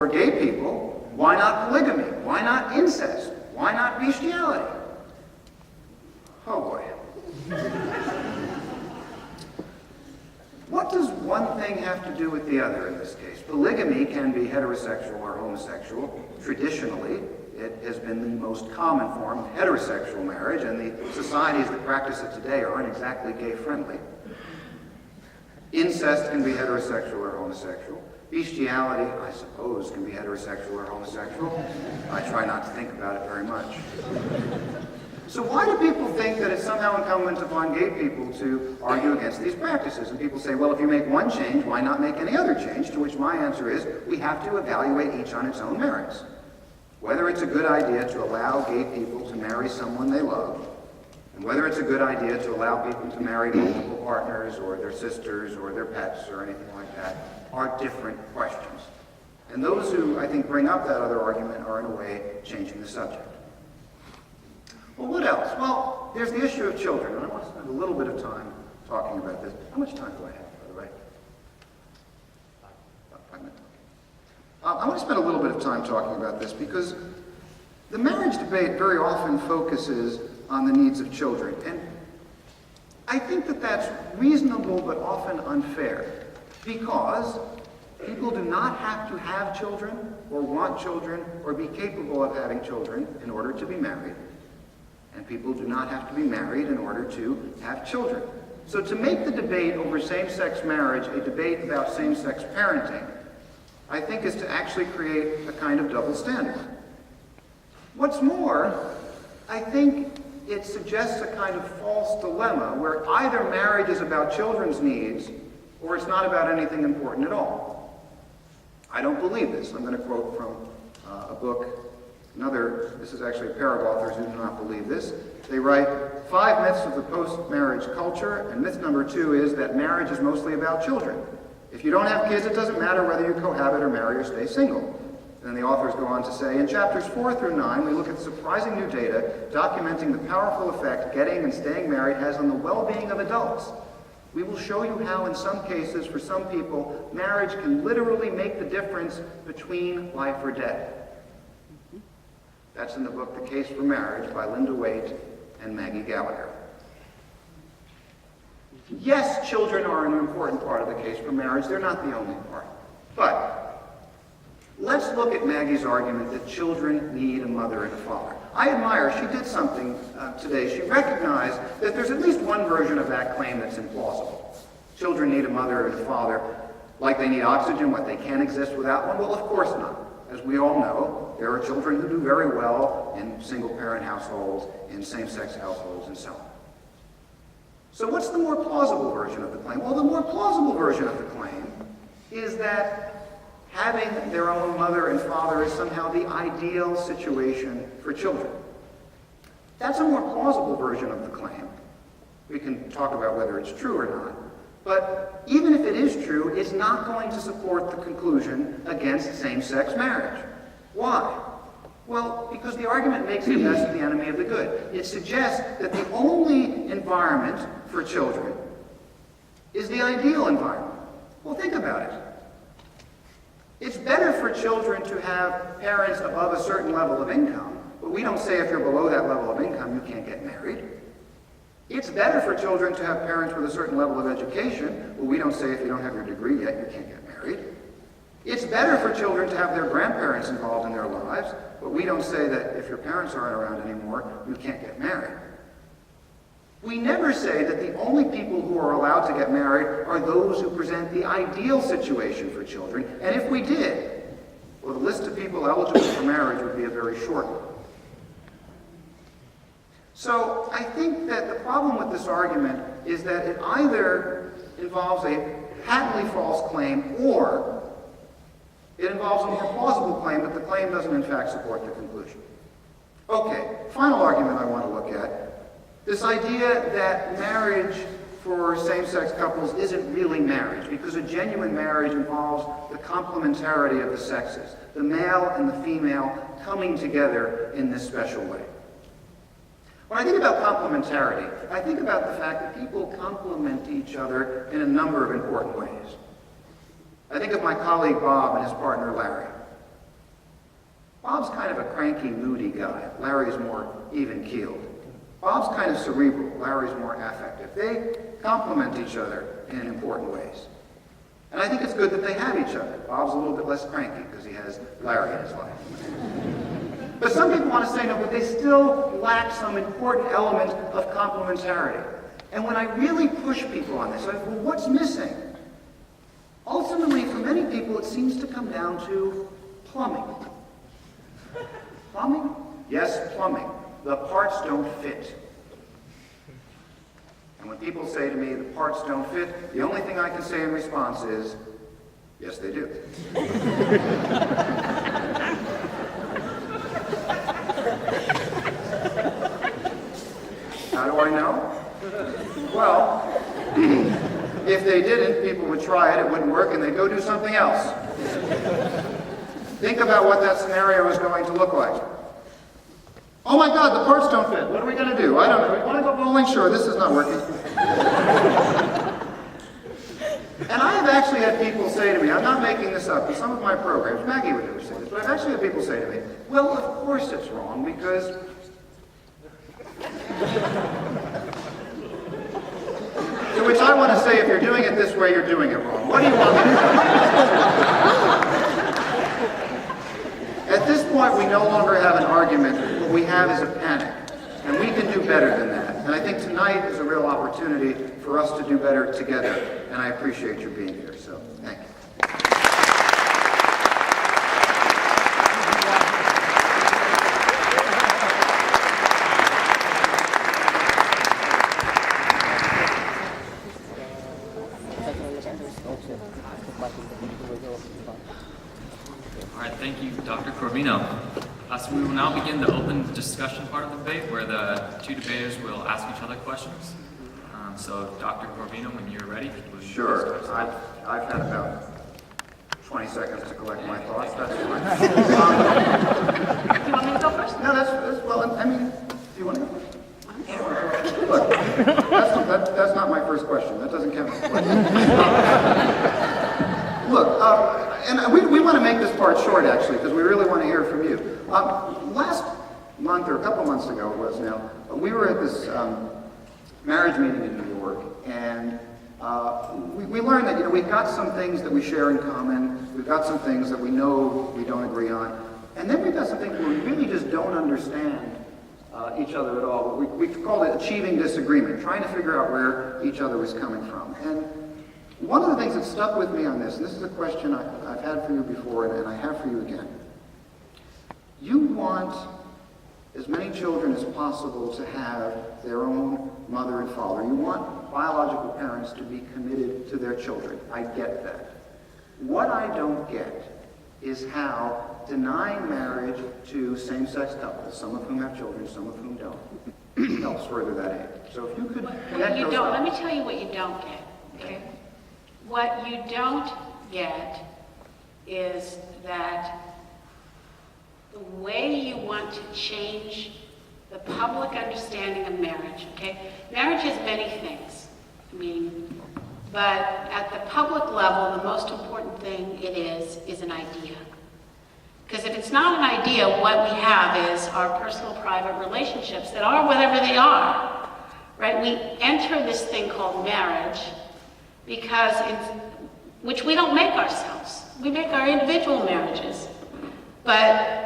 For gay people, why not polygamy? Why not incest? Why not bestiality? Oh boy. What does one thing have to do with the other in this case? Polygamy can be heterosexual or homosexual. Traditionally, it has been the most common form of heterosexual marriage, and the societies that practice it today aren't exactly gay-friendly. Incest can be heterosexual or homosexual. Bestiality, I suppose, can be heterosexual or homosexual. I try not to think about it very much. So why do people think that it's somehow incumbent upon gay people to argue against these practices? And people say, well, if you make one change, why not make any other change? To which my answer is, we have to evaluate each on its own merits. Whether it's a good idea to allow gay people to marry someone they love, and whether it's a good idea to allow people to marry multiple partners or their sisters or their pets or anything like that, are different questions. And those who, I think, bring up that other argument are, in a way, changing the subject. Well, what else? Well, there's the issue of children, and I want to spend a little bit of time talking about this. How much time do I have, by the way? About 5 minutes. I want to spend a little bit of time talking about this because the marriage debate very often focuses on the needs of children. And I think that that's reasonable but often unfair because people do not have to have children or want children or be capable of having children in order to be married. And people do not have to be married in order to have children. So to make the debate over same-sex marriage a debate about same-sex parenting, I think is to actually create a kind of double standard. What's more, I think it suggests a kind of false dilemma where either marriage is about children's needs or it's not about anything important at all. I don't believe this. I'm going to quote from a book. This is actually a pair of authors who do not believe this. They write, 5 myths of the post-marriage culture, and myth number 2 is that marriage is mostly about children. If you don't have kids, it doesn't matter whether you cohabit or marry or stay single. And the authors go on to say, in chapters 4 through 9, we look at surprising new data documenting the powerful effect getting and staying married has on the well-being of adults. We will show you how, in some cases, for some people, marriage can literally make the difference between life or death. That's in the book, The Case for Marriage, by Linda Waite and Maggie Gallagher. Yes, children are an important part of the case for marriage. They're not the only part. But let's look at Maggie's argument that children need a mother and a father. I admire, she did something today. She recognized that there's at least one version of that claim that's implausible. Children need a mother and a father, like they need oxygen, what they can't exist without one? Well, of course not. As we all know, there are children who do very well in single-parent households, in same-sex households, and so on. So what's the more plausible version of the claim? Well, the more plausible version of the claim is that having their own mother and father is somehow the ideal situation for children. That's a more plausible version of the claim. We can talk about whether it's true or not. But even if it is true, it's not going to support the conclusion against same-sex marriage. Why? Well, because the argument makes the best the enemy of the good. It suggests that the only environment for children is the ideal environment. Well, think about it. It's better for children to have parents above a certain level of income, but we don't say if you're below that level of income, you can't get married. It's better for children to have parents with a certain level of education, but we don't say if you don't have your degree yet, you can't get married. It's better for children to have their grandparents involved in their lives, but we don't say that if your parents aren't around anymore, you can't get married. We never say that the only people who are allowed to get married are those who present the ideal situation for children, and if we did, well, the list of people eligible for marriage would be a very short one. So I think that the problem with this argument is that it either involves a patently false claim or it involves a more plausible claim, but the claim doesn't in fact support the conclusion. Okay, final argument I want to look at. This idea that marriage for same-sex couples isn't really marriage because a genuine marriage involves the complementarity of the sexes, the male and the female coming together in this special way. When I think about complementarity, I think about the fact that people complement each other in a number of important ways. I think of my colleague Bob and his partner Larry. Bob's kind of a cranky, moody guy. Larry's more even-keeled. Bob's kind of cerebral. Larry's more affective. They complement each other in important ways. And I think it's good that they have each other. Bob's a little bit less cranky because he has Larry in his life. But some people want to say no, but they still lack some important element of complementarity. And when I really push people on this, I go, well, what's missing? Ultimately, for many people, it seems to come down to plumbing. Plumbing? Yes, plumbing. The parts don't fit. And when people say to me, the parts don't fit, the only thing I can say in response is, yes, they do. How do I know? Well, if they didn't, people would try it, it wouldn't work, and they'd go do something else. Think about what that scenario is going to look like. Oh my God, the parts don't fit. What are we going to do? I don't know. We want to go bowling? Sure, this is not working. And I have actually had people say to me, I'm not making this up, in some of my programs, Maggie would never say this, but I've actually had people say to me, well, of course it's wrong, because... To which I want to say, if you're doing it this way, you're doing it wrong. What do you want me to do? At this point, we no longer have an argument. What we have is a panic. And we can do better than that. And I think tonight is a real opportunity for us to do better together. And I appreciate your being here. So, thank you. All right, thank you, Dr. Corvino. So we will now begin the open discussion part of the debate, where the two debaters will ask each other questions. So, Dr. Corvino, when you're ready, please. Sure. I've had about 20 seconds to collect my thoughts. That's fine. Do you want me to go first? No, that's well, I mean, do you want to go first? Look, that's not my first question. That doesn't count. Look, and we want to make this part short, actually, because we really want to hear from you. Last month, or a couple months ago it was now, we were at this marriage meeting in New York, and we learned that, we've got some things that we share in common, we've got some things that we know we don't agree on, and then we've got some things where we really just don't understand each other at all. We called it achieving disagreement, trying to figure out where each other was coming from. And one of the things that stuck with me on this, and this is a question I've had for you before, and I have for you again. You want as many children as possible to have their own mother and father. You want biological parents to be committed to their children. I get that. What I don't get is how denying marriage to same-sex couples, some of whom have children, some of whom don't, helps further that aim. So if you could connect those dots. Let me tell you what you don't get, okay? What you don't get is that the way you want to change the public understanding of marriage, okay? Marriage is many things, but at the public level, the most important thing it is an idea. Because if it's not an idea, what we have is our personal private relationships that are whatever they are, right? We enter this thing called marriage because which we don't make ourselves. We make our individual marriages. But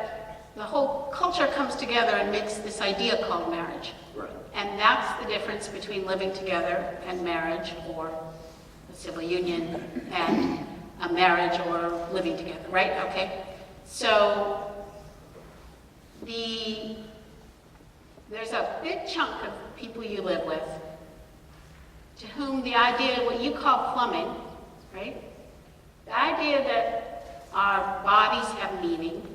the whole culture comes together and makes this idea called marriage. Right. And that's the difference between living together and marriage, or a civil union and a marriage or living together, right? Okay. So there's a big chunk of people you live with to whom the idea, what you call plumbing, right? The idea that our bodies have meaning,